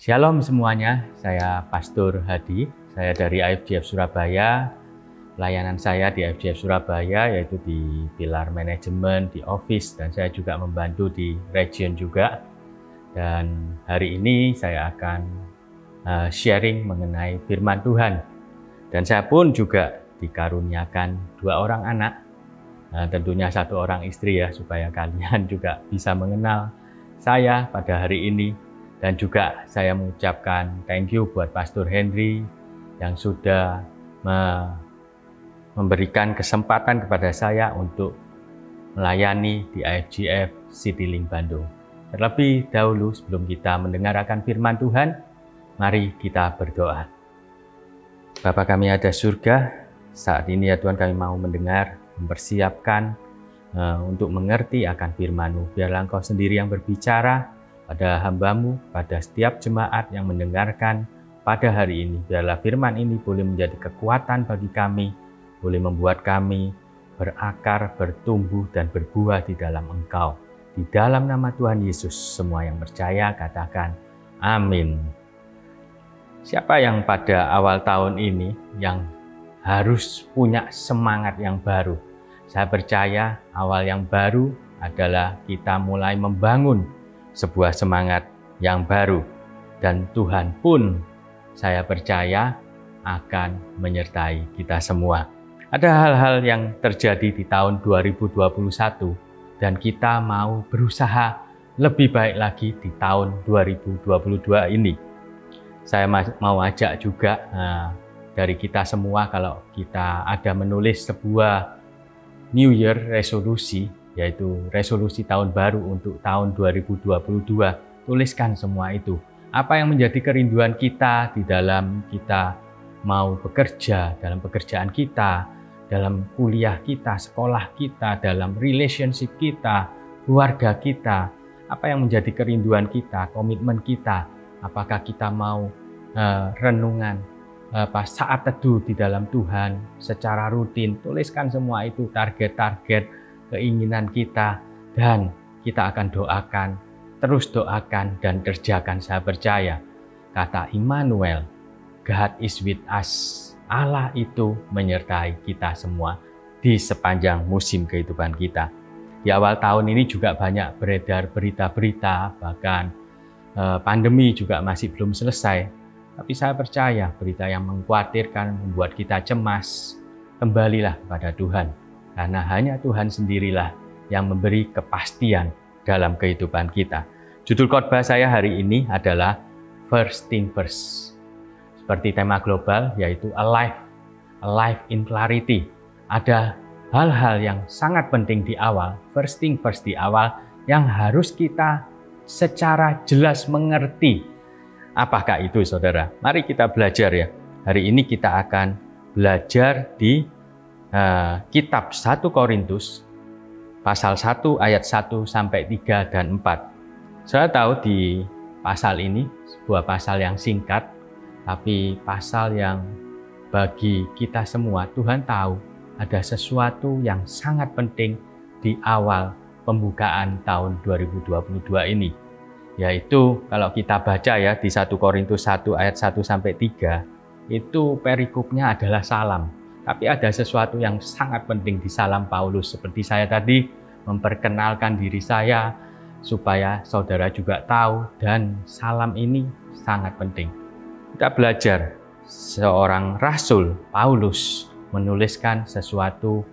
Shalom semuanya, saya Pastor Hadi, saya dari IFGF Surabaya. Pelayanan saya di IFGF Surabaya yaitu di pilar manajemen, di office, dan saya juga membantu di region juga. Dan hari ini saya akan sharing mengenai firman Tuhan. Dan saya pun juga dikaruniakan 2 orang anak, tentunya 1 orang istri ya, supaya kalian juga bisa mengenal saya pada hari ini. Dan juga saya mengucapkan thank you buat Pastor Henry yang sudah memberikan kesempatan kepada saya untuk melayani di IFGF Citylink Bandung. Terlebih dahulu sebelum kita mendengarkan firman Tuhan, mari kita berdoa. Bapa kami ada surga, saat ini ya Tuhan kami mau mendengar, mempersiapkan untuk mengerti akan firman-Mu. Biarlah Engkau sendiri yang berbicara pada hamba-Mu, pada setiap jemaat yang mendengarkan pada hari ini. Biarlah firman ini boleh menjadi kekuatan bagi kami, boleh membuat kami berakar, bertumbuh, dan berbuah di dalam Engkau. Di dalam nama Tuhan Yesus, semua yang percaya katakan amin. Siapa yang pada awal tahun ini yang harus punya semangat yang baru? Saya percaya awal yang baru adalah kita mulai membangun sebuah semangat yang baru, dan Tuhan pun saya percaya akan menyertai kita semua. Ada hal-hal yang terjadi di tahun 2021 dan kita mau berusaha lebih baik lagi di tahun 2022 ini. Saya mau ajak juga dari kita semua, kalau kita ada menulis sebuah New Year resolusi, yaitu resolusi tahun baru untuk tahun 2022. Tuliskan semua itu. Apa yang menjadi kerinduan kita di dalam kita mau bekerja, dalam pekerjaan kita, dalam kuliah kita, sekolah kita, dalam relationship kita, keluarga kita. Apa yang menjadi kerinduan kita, komitmen kita. Apakah kita mau renungan, saat teduh di dalam Tuhan secara rutin. Tuliskan semua itu, target-target, keinginan kita, dan kita akan doakan, terus doakan dan kerjakan. Saya percaya kata Immanuel, God is with us, Allah itu menyertai kita semua di sepanjang musim kehidupan kita. Di awal tahun ini juga banyak beredar berita-berita, bahkan pandemi juga masih belum selesai. Tapi saya percaya berita yang mengkhawatirkan, membuat kita cemas, kembalilah kepada Tuhan. Karena hanya Tuhan sendirilah yang memberi kepastian dalam kehidupan kita. Judul khotbah saya hari ini adalah First Thing First. Seperti tema global, yaitu Alive in Clarity. Ada hal-hal yang sangat penting di awal, first thing first di awal, yang harus kita secara jelas mengerti. Apakah itu, saudara? Mari kita belajar ya. Hari ini kita akan belajar di kitab 1 Korintus pasal 1 ayat 1 sampai 3 dan 4. Saya tahu di pasal ini sebuah pasal yang singkat, tapi pasal yang bagi kita semua Tuhan tahu ada sesuatu yang sangat penting di awal pembukaan tahun 2022 ini. Yaitu kalau kita baca ya di 1 Korintus 1 ayat 1 sampai 3, itu perikopnya adalah salam. Tapi ada sesuatu yang sangat penting di salam Paulus. Seperti saya tadi memperkenalkan diri saya supaya saudara juga tahu, dan salam ini sangat penting. Kita belajar seorang rasul Paulus menuliskan sesuatu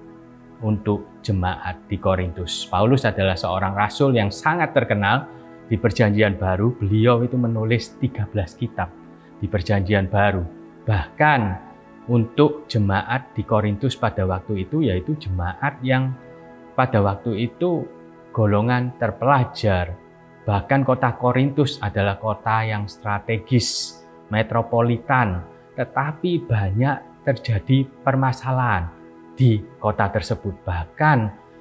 untuk jemaat di Korintus. Paulus adalah seorang rasul yang sangat terkenal di Perjanjian Baru. Beliau itu menulis 13 kitab di Perjanjian Baru. Bahkan untuk jemaat di Korintus pada waktu itu, yaitu jemaat yang pada waktu itu golongan terpelajar. Bahkan kota Korintus adalah kota yang strategis, metropolitan, tetapi banyak terjadi permasalahan di kota tersebut. Bahkan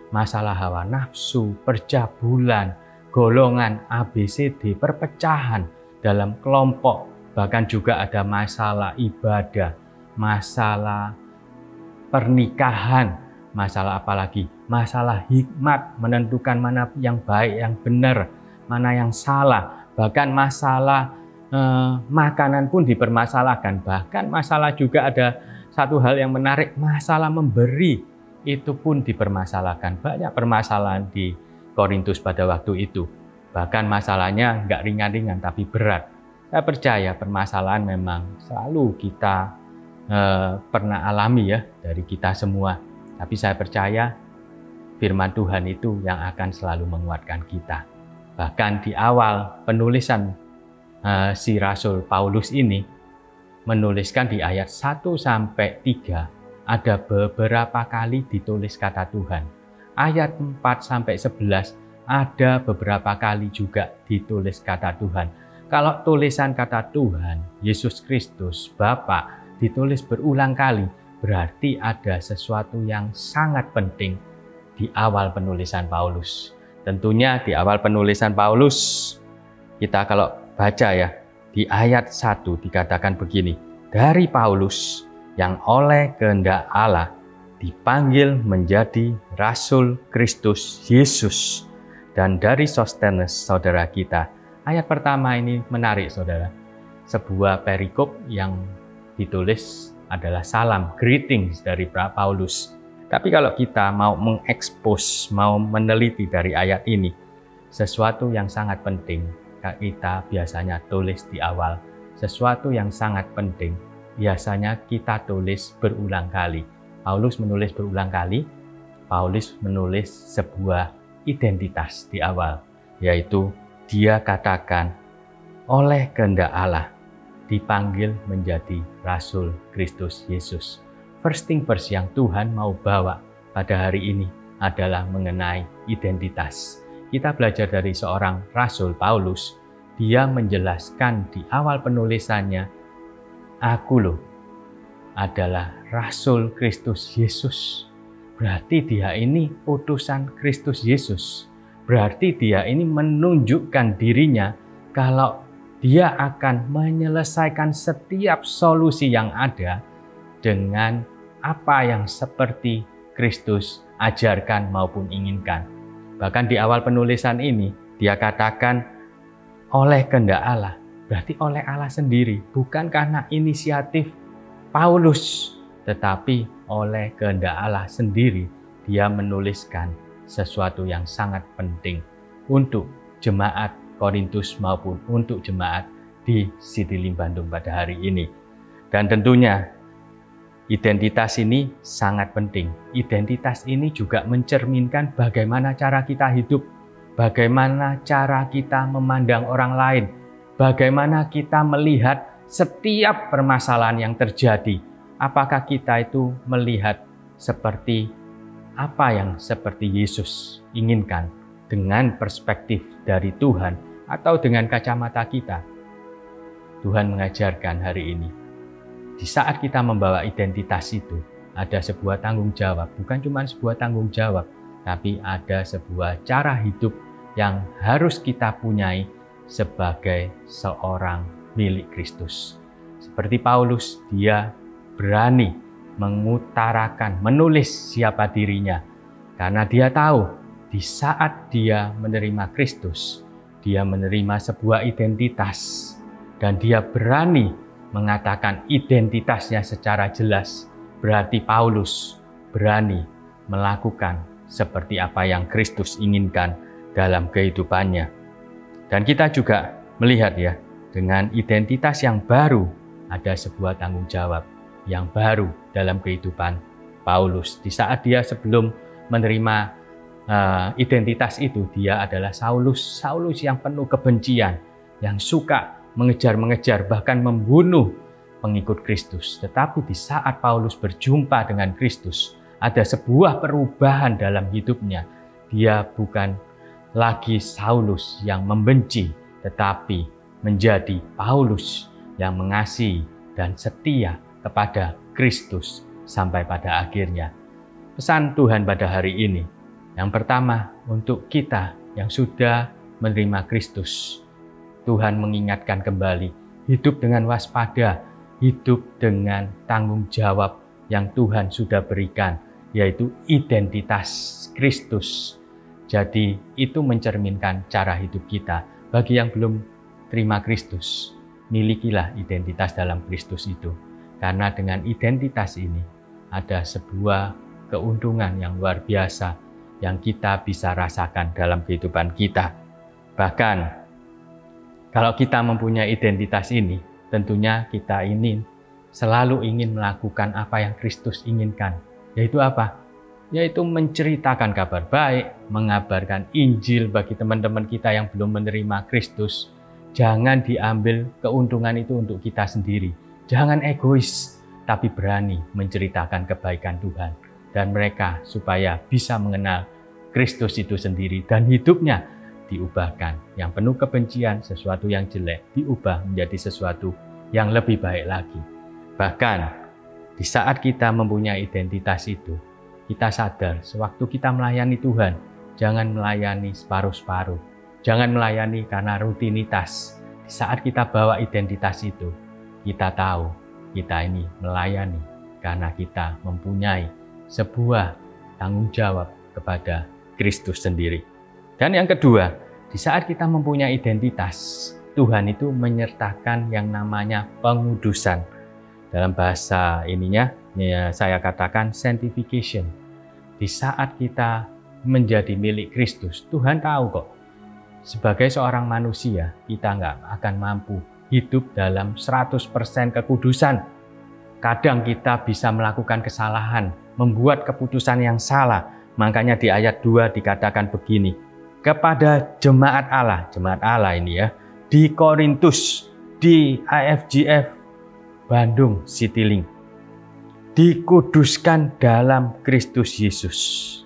masalah hawa nafsu, percabulan, golongan ABCD, perpecahan dalam kelompok, bahkan juga ada masalah ibadah, masalah pernikahan, masalah apalagi? Masalah hikmat, menentukan mana yang baik, yang benar, mana yang salah. Bahkan masalah makanan pun dipermasalahkan. Bahkan masalah juga ada satu hal yang menarik, masalah memberi itu pun dipermasalahkan. Banyak permasalahan di Korintus pada waktu itu. Bahkan masalahnya nggak ringan-ringan tapi berat. Saya percaya permasalahan memang selalu kita pernah alami ya dari kita semua. Tapi saya percaya firman Tuhan itu yang akan selalu menguatkan kita. Bahkan di awal penulisan si Rasul Paulus ini menuliskan di ayat 1-3 ada beberapa kali ditulis kata Tuhan. Ayat 4-11 ada beberapa kali juga ditulis kata Tuhan. Kalau tulisan kata Tuhan, Yesus Kristus, Bapa, ditulis berulang kali, berarti ada sesuatu yang sangat penting di awal penulisan Paulus. Tentunya di awal penulisan Paulus, kita kalau baca ya, di ayat 1 dikatakan begini, dari Paulus yang oleh kehendak Allah dipanggil menjadi Rasul Kristus Yesus, dan dari Sostenes saudara kita. Ayat pertama ini menarik saudara, sebuah perikop yang ditulis adalah salam, greetings dari Paulus. Tapi kalau kita mau mengekspos, mau meneliti dari ayat ini, sesuatu yang sangat penting kita biasanya tulis di awal. Sesuatu yang sangat penting biasanya kita tulis berulang kali. Paulus menulis berulang kali, Paulus menulis sebuah identitas di awal, yaitu dia katakan oleh kehendak Allah dipanggil menjadi Rasul Kristus Yesus. First thing first yang Tuhan mau bawa pada hari ini adalah mengenai identitas. Kita belajar dari seorang Rasul Paulus, dia menjelaskan di awal penulisannya, aku loh adalah Rasul Kristus Yesus. Berarti dia ini utusan Kristus Yesus. Berarti dia ini menunjukkan dirinya kalau dia akan menyelesaikan setiap solusi yang ada dengan apa yang seperti Kristus ajarkan maupun inginkan. Bahkan di awal penulisan ini, dia katakan oleh kehendak Allah. Berarti oleh Allah sendiri, bukan karena inisiatif Paulus, tetapi oleh kehendak Allah sendiri, dia menuliskan sesuatu yang sangat penting untuk jemaat Korintus maupun untuk jemaat di Citylink Bandung pada hari ini. Dan tentunya identitas ini sangat penting. Identitas ini juga mencerminkan bagaimana cara kita hidup, bagaimana cara kita memandang orang lain, bagaimana kita melihat setiap permasalahan yang terjadi. Apakah kita itu melihat seperti apa yang seperti Yesus inginkan dengan perspektif dari Tuhan atau dengan kacamata kita? Tuhan mengajarkan hari ini, di saat kita membawa identitas itu, ada sebuah tanggung jawab. Bukan cuma sebuah tanggung jawab, tapi ada sebuah cara hidup yang harus kita punyai sebagai seorang milik Kristus. Seperti Paulus, dia berani mengutarakan, menulis siapa dirinya. Karena dia tahu, di saat dia menerima Kristus, dia menerima sebuah identitas. Dan dia berani mengatakan identitasnya secara jelas. Berarti Paulus berani melakukan seperti apa yang Kristus inginkan dalam kehidupannya. Dan kita juga melihat ya, dengan identitas yang baru ada sebuah tanggung jawab yang baru dalam kehidupan Paulus. Di saat dia sebelum menerima identitas itu, dia adalah Saulus yang penuh kebencian, yang suka mengejar-mengejar, bahkan membunuh pengikut Kristus. Tetapi di saat Paulus berjumpa dengan Kristus, ada sebuah perubahan dalam hidupnya. Dia bukan lagi Saulus yang membenci, tetapi menjadi Paulus yang mengasihi dan setia kepada Kristus sampai pada akhirnya. Pesan Tuhan pada hari ini, yang pertama untuk kita yang sudah menerima Kristus, Tuhan mengingatkan kembali, hidup dengan waspada, hidup dengan tanggung jawab yang Tuhan sudah berikan, yaitu identitas Kristus. Jadi itu mencerminkan cara hidup kita. Bagi yang belum terima Kristus, milikilah identitas dalam Kristus itu. Karena dengan identitas ini ada sebuah keuntungan yang luar biasa yang kita bisa rasakan dalam kehidupan kita. Bahkan kalau kita mempunyai identitas ini, tentunya kita ini selalu ingin melakukan apa yang Kristus inginkan. Yaitu apa? Yaitu menceritakan kabar baik, mengabarkan Injil bagi teman-teman kita yang belum menerima Kristus. Jangan diambil keuntungan itu untuk kita sendiri. Jangan egois, tapi berani menceritakan kebaikan Tuhan. Dan mereka supaya bisa mengenal Kristus itu sendiri dan hidupnya diubahkan. Yang penuh kebencian, sesuatu yang jelek, diubah menjadi sesuatu yang lebih baik lagi. Bahkan di saat kita mempunyai identitas itu, kita sadar sewaktu kita melayani Tuhan, jangan melayani separuh-separuh. Jangan melayani karena rutinitas. Di saat kita bawa identitas itu, kita tahu kita ini melayani karena kita mempunyai sebuah tanggung jawab kepada Kristus sendiri. Dan yang kedua, di saat kita mempunyai identitas, Tuhan itu menyertakan yang namanya pengudusan. Dalam bahasa ininya, ya, saya katakan sanctification. Di saat kita menjadi milik Kristus, Tuhan tahu kok, sebagai seorang manusia, kita nggak akan mampu hidup dalam 100% kekudusan. Kadang kita bisa melakukan kesalahan, membuat keputusan yang salah. Makanya di ayat 2 dikatakan begini, kepada jemaat Allah ini ya, di Korintus, di IFGF Bandung Citylink, dikuduskan dalam Kristus Yesus,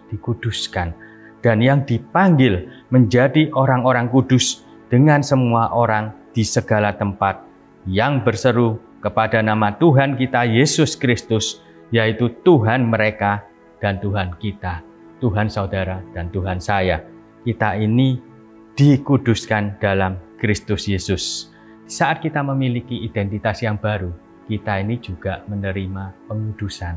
dikuduskan. Dan yang dipanggil menjadi orang-orang kudus dengan semua orang di segala tempat yang berseru kepada nama Tuhan kita Yesus Kristus, yaitu Tuhan mereka dan Tuhan kita, Tuhan saudara dan Tuhan saya. Kita ini dikuduskan dalam Kristus Yesus. Saat kita memiliki identitas yang baru, kita ini juga menerima pengudusan,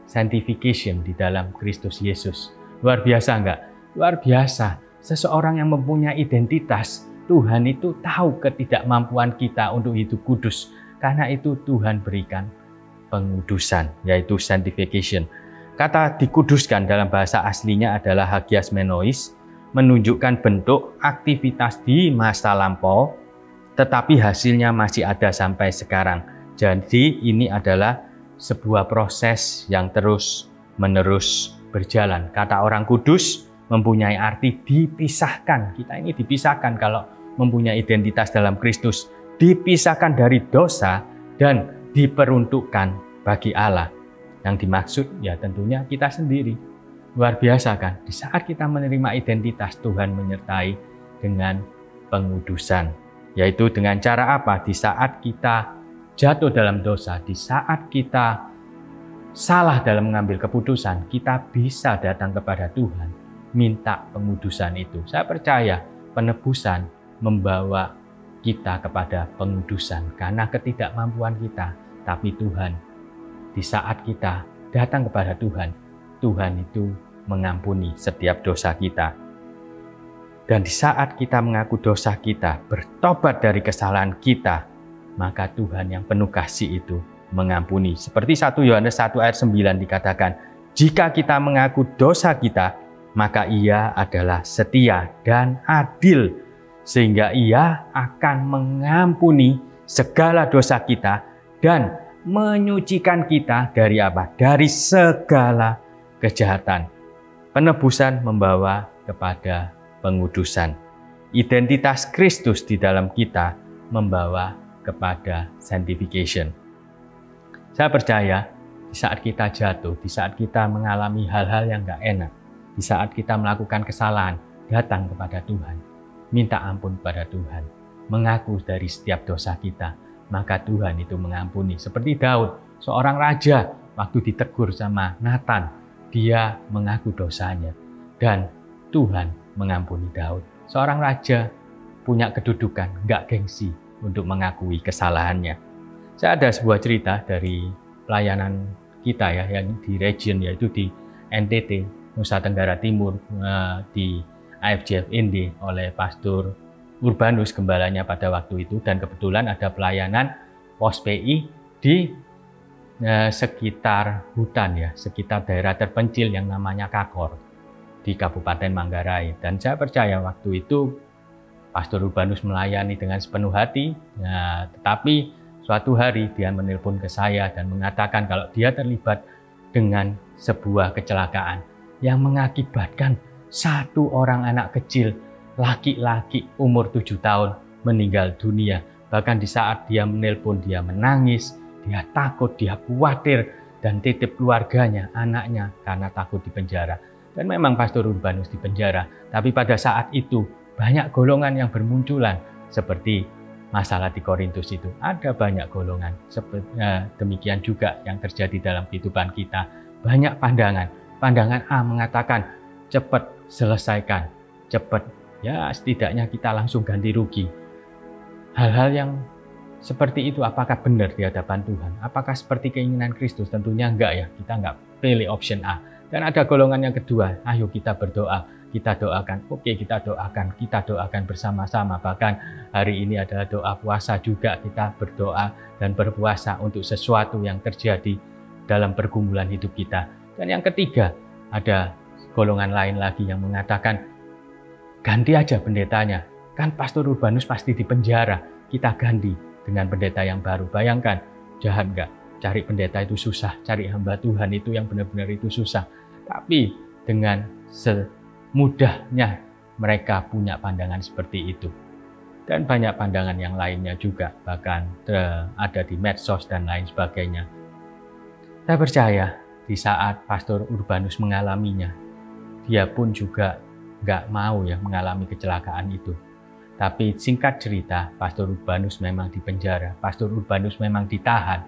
sanctification di dalam Kristus Yesus. Luar biasa enggak? Luar biasa. Seseorang yang mempunyai identitas, Tuhan itu tahu ketidakmampuan kita untuk hidup kudus. Karena itu Tuhan berikan pengudusan, yaitu sanctification. Kata dikuduskan dalam bahasa aslinya adalah hagias menois, menunjukkan bentuk aktivitas di masa lampau, tetapi hasilnya masih ada sampai sekarang. Jadi ini adalah sebuah proses yang terus-menerus berjalan. Kata orang kudus mempunyai arti dipisahkan. Kita ini dipisahkan kalau mempunyai identitas dalam Kristus. Dipisahkan dari dosa dan diperuntukkan bagi Allah. Yang dimaksud ya tentunya kita sendiri. Luar biasa kan? Di saat kita menerima identitas, Tuhan menyertai dengan pengudusan. Yaitu dengan cara apa? Di saat kita jatuh dalam dosa, di saat kita salah dalam mengambil keputusan, kita bisa datang kepada Tuhan, minta pengudusan itu. Saya percaya penebusan membawa kita kepada pengudusan karena ketidakmampuan kita. Tapi Tuhan, di saat kita datang kepada Tuhan, Tuhan itu mengampuni setiap dosa kita. Dan di saat kita mengaku dosa kita, bertobat dari kesalahan kita, maka Tuhan yang penuh kasih itu mengampuni. Seperti 1 Yohanes 1 ayat 9 dikatakan, jika kita mengaku dosa kita, maka Ia adalah setia dan adil, sehingga Ia akan mengampuni segala dosa kita dan menyucikan kita dari apa? Dari segala kejahatan. Penebusan membawa kepada pengudusan. Identitas Kristus di dalam kita membawa kepada sanctification. Saya percaya di saat kita jatuh, di saat kita mengalami hal-hal yang gak enak, di saat kita melakukan kesalahan, datang kepada Tuhan, minta ampun kepada Tuhan, mengaku dari setiap dosa kita, maka Tuhan itu mengampuni. Seperti Daud, seorang raja, waktu ditegur sama Nathan, dia mengaku dosanya dan Tuhan mengampuni Daud. Seorang raja punya kedudukan, gak gengsi untuk mengakui kesalahannya. Saya ada sebuah cerita dari pelayanan kita ya, yang di region, yaitu di NTT, Nusa Tenggara Timur, di IFGF Indi oleh Pastor Urbanus gembalanya pada waktu itu, dan kebetulan ada pelayanan pos PI di sekitar hutan ya, sekitar daerah terpencil yang namanya Kakor di Kabupaten Manggarai. Dan saya percaya waktu itu Pastor Urbanus melayani dengan sepenuh hati. Nah, tetapi suatu hari dia menelpon ke saya dan mengatakan kalau dia terlibat dengan sebuah kecelakaan yang mengakibatkan satu orang anak kecil laki-laki umur 7 tahun meninggal dunia. Bahkan di saat dia menelpon, dia menangis, dia takut, dia khawatir, dan titip keluarganya, anaknya, karena takut dipenjara. Dan memang Pastor Urbanus dipenjara, tapi pada saat itu banyak golongan yang bermunculan, seperti masalah di Korintus itu. Ada banyak golongan, demikian juga yang terjadi dalam kehidupan kita. Banyak pandangan. Pandangan A mengatakan, cepat selesaikan, cepat, ya setidaknya kita langsung ganti rugi. Hal-hal yang seperti itu apakah benar di hadapan Tuhan? Apakah seperti keinginan Kristus? Tentunya enggak ya, kita enggak pilih option A. Dan ada golongan yang kedua, ayo kita berdoa, kita doakan, oke kita doakan bersama-sama. Bahkan hari ini adalah doa puasa juga, kita berdoa dan berpuasa untuk sesuatu yang terjadi dalam pergumulan hidup kita. Dan yang ketiga, ada golongan lain lagi yang mengatakan, ganti aja pendetanya, kan Pastor Urbanus pasti dipenjara, kita ganti dengan pendeta yang baru. Bayangkan, jahat nggak? Cari pendeta itu susah, cari hamba Tuhan itu yang benar-benar itu susah. Tapi dengan semudahnya mereka punya pandangan seperti itu. Dan banyak pandangan yang lainnya juga, bahkan ada di medsos dan lain sebagainya. Saya percaya di saat Pastor Urbanus mengalaminya, dia pun juga nggak mau ya mengalami kecelakaan itu. Tapi singkat cerita, Pastor Urbanus memang dipenjara, Pastor Urbanus memang ditahan.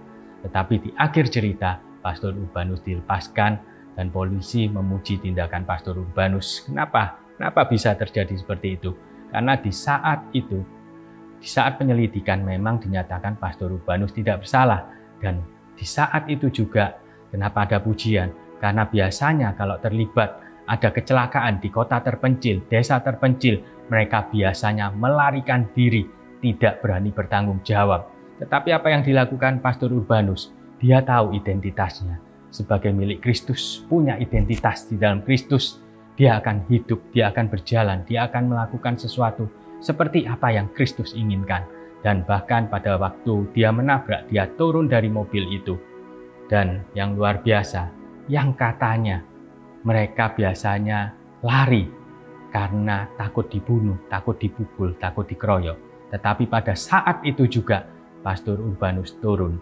Tetapi di akhir cerita, Pastor Urbanus dilepaskan dan polisi memuji tindakan Pastor Urbanus. Kenapa? Kenapa bisa terjadi seperti itu? Karena di saat itu, di saat penyelidikan memang dinyatakan Pastor Urbanus tidak bersalah. Dan di saat itu juga, kenapa ada pujian? Karena biasanya kalau terlibat ada kecelakaan di kota terpencil, desa terpencil, mereka biasanya melarikan diri, tidak berani bertanggung jawab. Tetapi apa yang dilakukan Pastor Urbanus? Dia tahu identitasnya. Sebagai milik Kristus, punya identitas di dalam Kristus. Dia akan hidup, dia akan berjalan, dia akan melakukan sesuatu seperti apa yang Kristus inginkan. Dan bahkan pada waktu dia menabrak, dia turun dari mobil itu. Dan yang luar biasa, yang katanya mereka biasanya lari karena takut dibunuh, takut dipukul, takut dikeroyok. Tetapi pada saat itu juga Pastor Urbanus turun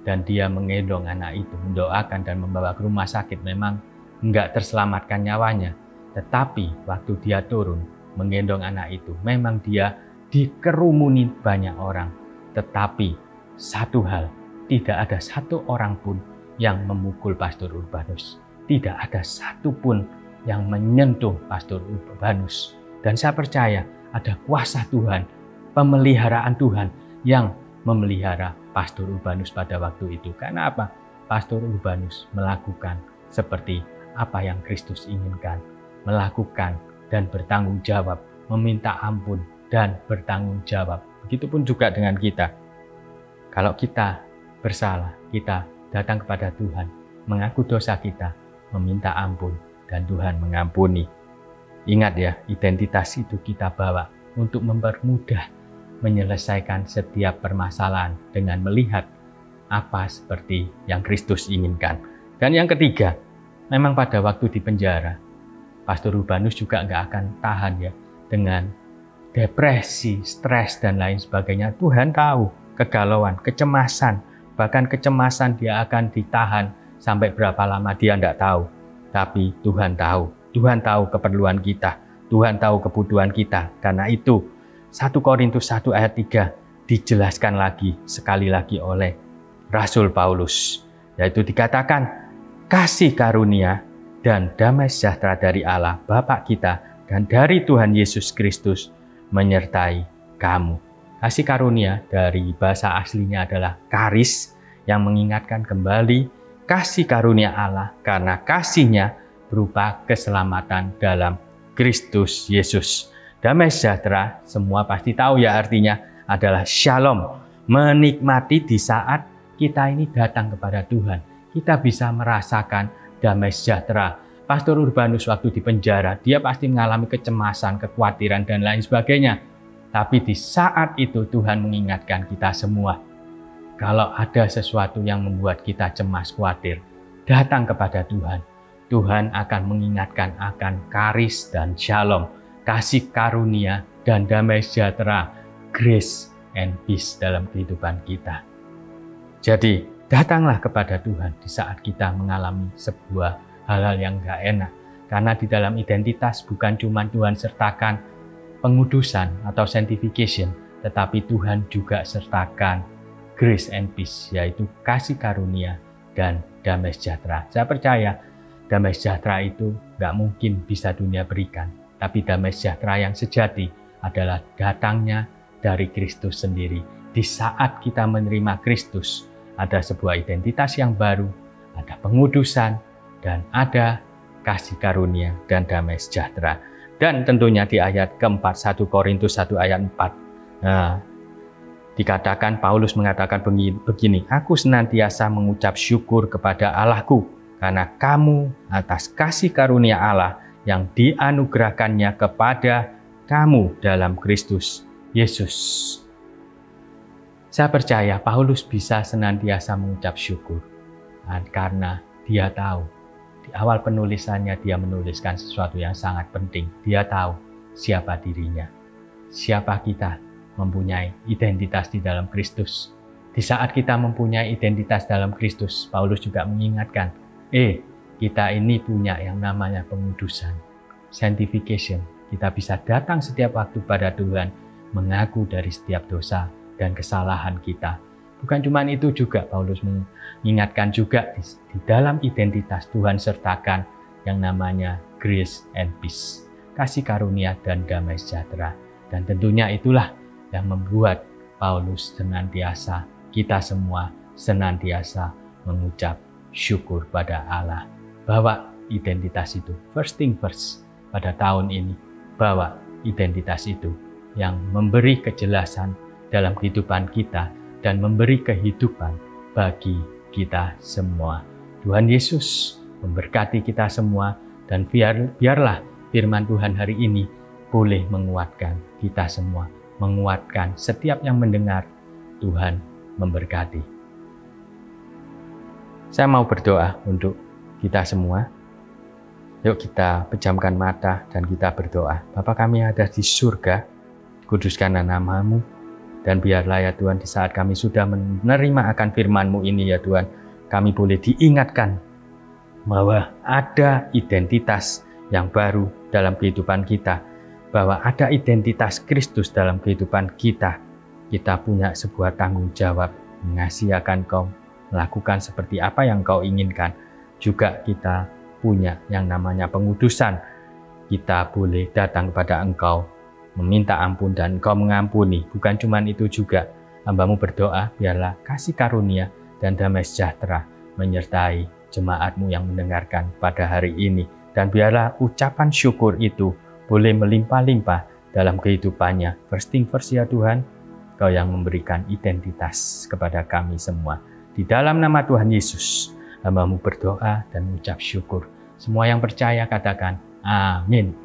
dan dia menggendong anak itu, mendoakan dan membawa ke rumah sakit. Memang enggak terselamatkan nyawanya. Tetapi waktu dia turun menggendong anak itu, memang dia dikerumuni banyak orang. Tetapi satu hal, tidak ada satu orang pun yang memukul Pastor Urbanus. Tidak ada satu pun yang menyentuh Pastor Urbanus. Dan saya percaya ada kuasa Tuhan, pemeliharaan Tuhan yang memelihara Pastor Urbanus pada waktu itu. Karena apa? Pastor Urbanus melakukan seperti apa yang Kristus inginkan. Melakukan dan bertanggung jawab, meminta ampun dan bertanggung jawab. Begitupun juga dengan kita. Kalau kita bersalah, kita datang kepada Tuhan, mengaku dosa kita, meminta ampun, dan Tuhan mengampuni. Ingat ya, identitas itu kita bawa untuk mempermudah menyelesaikan setiap permasalahan dengan melihat apa seperti yang Kristus inginkan. Dan yang ketiga, memang pada waktu di penjara, Pastor Urbanus juga nggak akan tahan ya dengan depresi, stres, dan lain sebagainya. Tuhan tahu kegalauan, kecemasan, bahkan kecemasan dia akan ditahan sampai berapa lama dia tidak tahu. Tapi Tuhan tahu. Tuhan tahu keperluan kita. Tuhan tahu kebutuhan kita. Karena itu 1 Korintus 1 ayat 3 dijelaskan lagi sekali lagi oleh Rasul Paulus. Yaitu dikatakan, kasih karunia dan damai sejahtera dari Allah Bapa kita dan dari Tuhan Yesus Kristus menyertai kamu. Kasih karunia dari bahasa aslinya adalah karis, yang mengingatkan kembali kasih karunia Allah karena kasihnya berupa keselamatan dalam Kristus Yesus. Damai sejahtera, semua pasti tahu ya artinya adalah shalom. Menikmati di saat kita ini datang kepada Tuhan. Kita bisa merasakan damai sejahtera. Pastor Urbanus waktu di penjara, dia pasti mengalami kecemasan, kekhawatiran, dan lain sebagainya. Tapi di saat itu Tuhan mengingatkan kita semua. Kalau ada sesuatu yang membuat kita cemas, khawatir, datang kepada Tuhan. Tuhan akan mengingatkan akan karis dan shalom, kasih karunia dan damai sejahtera, grace and peace dalam kehidupan kita. Jadi, datanglah kepada Tuhan di saat kita mengalami sebuah hal-hal yang gak enak. Karena di dalam identitas bukan cuma Tuhan sertakan pengudusan atau sanctification, tetapi Tuhan juga sertakan grace and peace, yaitu kasih karunia dan damai sejahtera. Saya percaya damai sejahtera itu gak mungkin bisa dunia berikan. Tapi damai sejahtera yang sejati adalah datangnya dari Kristus sendiri. Di saat kita menerima Kristus, ada sebuah identitas yang baru, ada pengudusan, dan ada kasih karunia dan damai sejahtera. Dan tentunya di ayat keempat, 1 Korintus 1 ayat 4, dikatakan, Paulus mengatakan begini, aku senantiasa mengucap syukur kepada Allahku, karena kamu atas kasih karunia Allah yang dianugerahkannya kepada kamu dalam Kristus Yesus. Saya percaya Paulus bisa senantiasa mengucap syukur karena dia tahu di awal penulisannya dia menuliskan sesuatu yang sangat penting. Dia tahu siapa dirinya, siapa kita, mempunyai identitas di dalam Kristus. Di saat kita mempunyai identitas dalam Kristus, Paulus juga mengingatkan, kita ini punya yang namanya pengudusan, sanctification. Kita bisa datang setiap waktu pada Tuhan, mengaku dari setiap dosa dan kesalahan kita. Bukan cuma itu juga, Paulus mengingatkan juga di dalam identitas Tuhan sertakan yang namanya grace and peace, kasih karunia dan damai sejahtera. Dan tentunya itulah yang membuat Paulus senantiasa, kita semua senantiasa mengucap syukur pada Allah. Bawa identitas itu, first thing first pada tahun ini, bawa identitas itu yang memberi kejelasan dalam kehidupan kita dan memberi kehidupan bagi kita semua. Tuhan Yesus memberkati kita semua dan biarlah firman Tuhan hari ini boleh menguatkan kita semua, menguatkan setiap yang mendengar. Tuhan memberkati. Saya mau berdoa untuk kita semua. Yuk kita pejamkan mata dan kita berdoa. Bapa kami yang ada di surga, kuduskanlah nama-Mu. Dan biarlah ya Tuhan, di saat kami sudah menerima akan firman-Mu ini ya Tuhan, kami boleh diingatkan bahwa ada identitas yang baru dalam kehidupan kita, bahwa ada identitas Kristus dalam kehidupan kita. Kita punya sebuah tanggung jawab mengasihi akan Kau, melakukan seperti apa yang Kau inginkan. Juga kita punya yang namanya pengudusan. Kita boleh datang kepada Engkau, meminta ampun dan Engkau mengampuni. Bukan cuma itu juga, hamba-Mu berdoa biarlah kasih karunia dan damai sejahtera menyertai jemaat-Mu yang mendengarkan pada hari ini. Dan biarlah ucapan syukur itu boleh melimpah-limpah dalam kehidupannya. First thing first ya Tuhan, Kau yang memberikan identitas kepada kami semua. Di dalam nama Tuhan Yesus, hamba-Mu berdoa dan mengucap syukur. Semua yang percaya katakan amin.